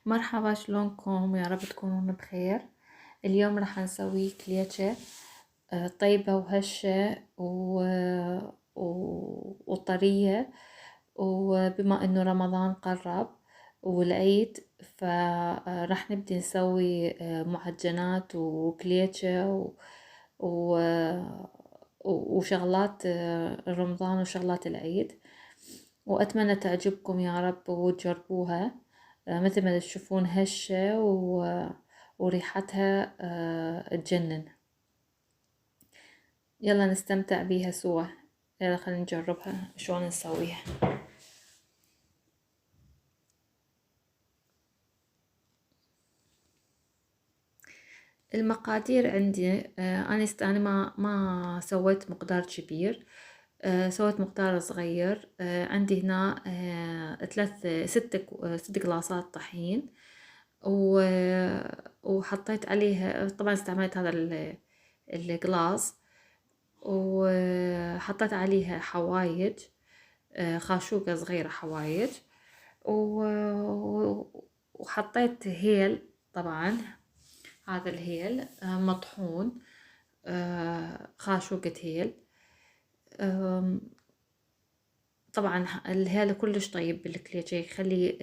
مرحبا، شلونكم؟ يا رب تكونون بخير. اليوم راح نسوي كليتشة طيبة وهشة وطرية. وبما انه رمضان قرب والعيد، فراح نبدي نسوي معجنات وكليتشة و... وشغلات رمضان وشغلات العيد. وأتمنى تعجبكم يا رب وتجربوها. مثل ما تشوفون هشة وريحتها تجنن. يلا نستمتع بيها سوا. يلا خلينا نجربها شلون نسويها. المقادير عندي، أنا ما سويت مقدار كبير، سويت مقدار صغير. عندي هنا ست قلاصات طحين، وحطيت عليها، طبعا استعملت هذا القلاص، وحطيت عليها حوايج، خاشوقة صغيرة حوايج، وحطيت هيل. طبعا هذا الهيل مطحون، خاشوقة هيل. طبعا الهيل كلش طيب بالكليتشة، يخلي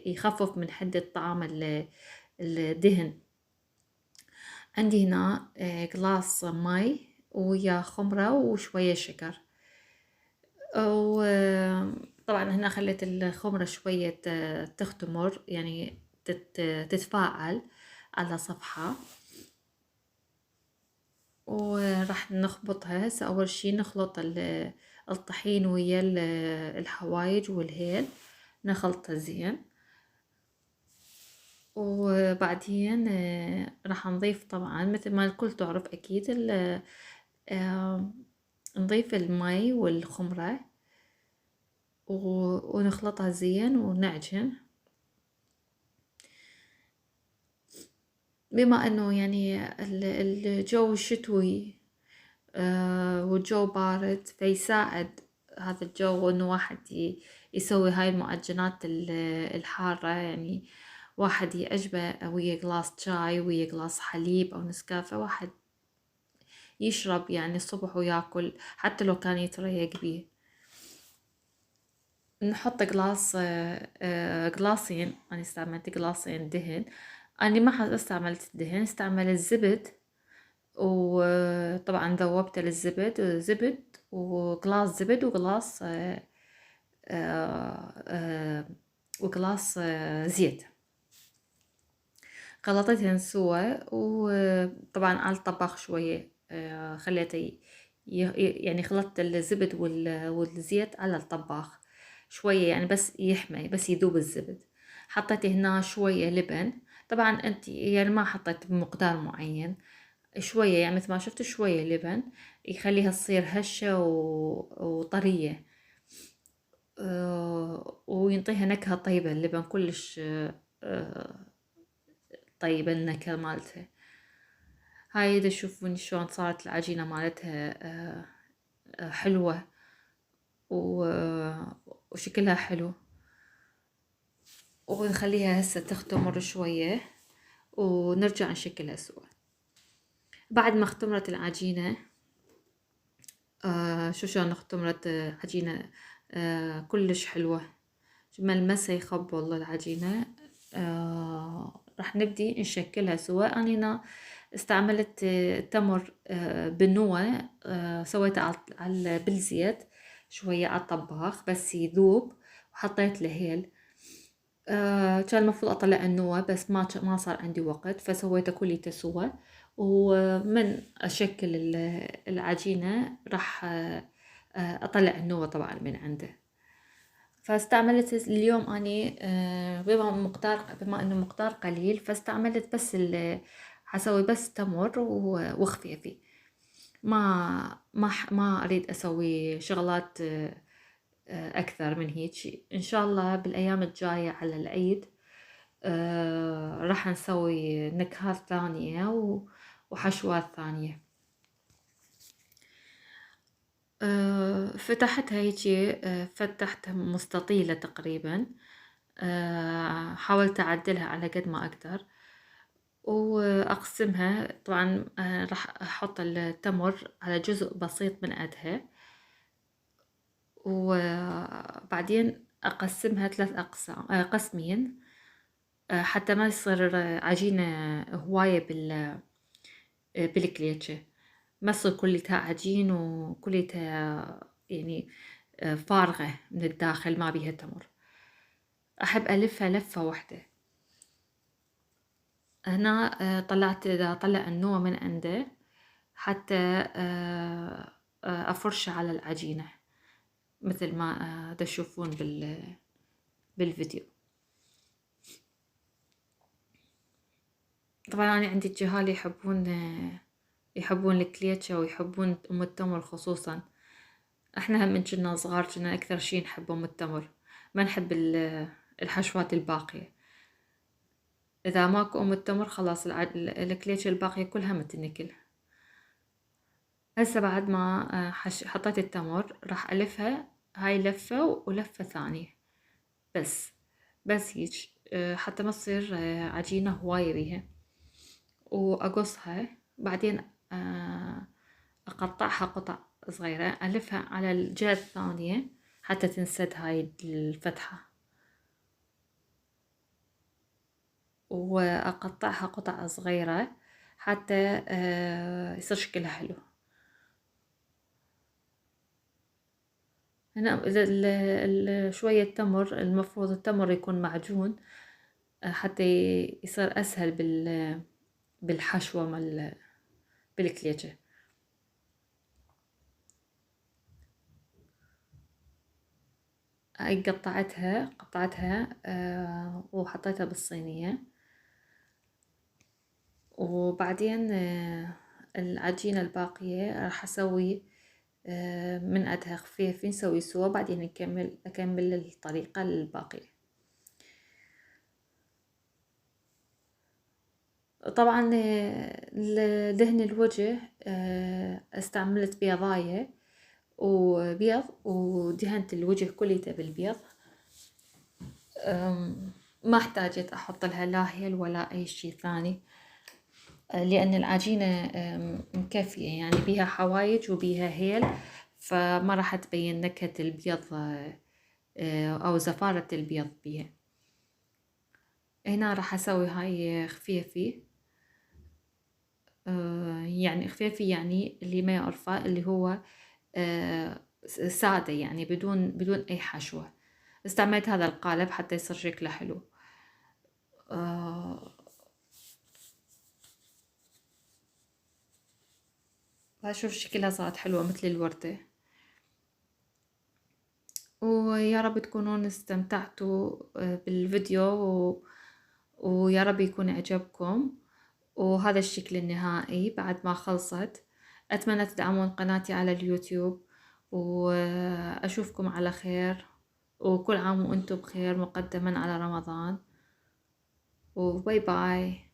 يخفف من حدة طعام الدهن. عندي هنا قلاص مي ويا خمرة وشوية شكر. وطبعا هنا خليت الخمرة شوية تختمر، يعني تتفاعل على صفحة. وراح نخبطها. هسه أول شي نخلط الطحين ويا الحوايج والهيل، نخلطه زين. وبعدين راح نضيف، طبعا مثل ما الكل تعرف أكيد، نضيف المي والخمرة ونخلطها زين ونعجن. بما انه يعني الجو شتوي والجو بارد، فيساعد هذا الجو انه واحد يسوي هاي المعجنات الحارة. يعني واحد يعجبه ويا قلاص شاي ويا قلاص حليب او نسكافيه، واحد يشرب يعني الصبح وياكل حتى لو كان يتريق بيه. نحط قلاصين. أنا استعملت قلاصين دهن. أنا ما استعملت الدهن، استعملت زبد، وطبعا ذوبت زبد وقلاص زبد وقلاص زيت. خلطتهن سوا، وطبعا على الطباخ شوية خليته يعني خلطت الزبد والزيت على الطباخ شوية، يعني بس يحمي، بس يذوب الزبد. حطيت هنا شوية لبن. طبعا انت يعني ما حطيت بمقدار معين، شوية يعني مثل ما شفت، شوية لبن يخليها تصير هشة وطرية، وينطيها نكهة طيبة. اللبن كلش طيبة النكهة مالتها. هاي دا تشوفون شلون صارت العجينة مالتها حلوة وشكلها حلو. ونخليها هسه تختمر شوية ونرجع نشكلها سوا. بعد ما اختمرت العجينة، شو شلون اختمرت عجينة كلش حلوة، ملمسها يخب والله العجينة. راح نبدي نشكلها سوا. أنا هنا استعملت تمر بنوة، سويته بالزيت شوية على الطباخ بس يذوب، وحطيت له هيل. كان المفروض اطلع النوة بس ما صار عندي وقت، فسويته كليته سوا. ومن اشكل العجينة راح اطلع النوة طبعا من عنده. فاستعملت اليوم اني بما انه مقدار قليل، فاستعملت بس حسوي بس تمر وخفيفي. ما اريد اسوي شغلات اكثر من هيك. ان شاء الله بالايام الجاية على العيد راح نسوي نكهات ثانية وحشوات ثانية. فتحتها هيجي، فتحتها مستطيلة تقريبا. حاولت أعدلها على قد ما أقدر وأقسمها. طبعا راح أحط التمر على جزء بسيط من قدها، وبعدين أقسمها 3 أقسام، قسمين، حتى ما يصير عجينة هواية بالكليتشة، ما تصير كلتها عجين وكلتها يعني فارغة من الداخل ما بيها تمر. أحب ألفها لفة واحدة. هنا طلعت، إذا طلع النوع من عنده حتى أفرشه على العجينة مثل ما تشوفون بالفيديو. طبعا أنا عندي الجهال يحبون الكليتشة ويحبون أم التمر خصوصا. احنا هم من كنا صغار كنا أكثر شي نحب أم التمر، ما نحب الحشوات الباقية. إذا ماكو أم التمر خلاص الكليتشة الباقية كلها متنكل. هسه بعد ما حطيت التمر راح ألفها، هاي لفة ولفة ثانية بس هيج، حتى ما تصير عجينة هواية بيها. وأقصها بعدين أقطعها قطع صغيرة، ألفها على الجهة الثانية حتى تنسد هاي الفتحة، وأقطعها قطع صغيرة حتى يصير شكلها حلو. هنا شوية تمر، المفروض التمر يكون معجون حتى يصير أسهل بالحشوة بالكليتشة. هاي قطعتها وحطيتها بالصينية. وبعدين العجينة الباقية راح أسوي من قدها خفيفين نسوي سوا، بعدين أكمل الطريقة الباقية. طبعا لدهن الوجه استعملت بيضاية وبيض، ودهنت الوجه كليته بالبيض. ما احتاجت احط لها لا هيل ولا اي شي ثاني، لان العجينة مكفية، يعني بيها حوايج وبيها هيل، فما راح تبين نكهة البيض او زفارة البيض بيها. هنا راح اسوي هاي خفيفي، يعني خفيفي يعني اللي ما يعرفه اللي هو سادة، يعني بدون اي حشوة. استعملت هذا القالب حتى يصير شكله حلو. بشوف شكلها صارت حلوة مثل الوردة. ويا رب تكونون استمتعتوا بالفيديو ويا رب يكون عجبكم. وهذا الشكل النهائي بعد ما خلصت. أتمنى تدعمون قناتي على اليوتيوب، وأشوفكم على خير، وكل عام وأنتم بخير مقدما على رمضان، وباي باي.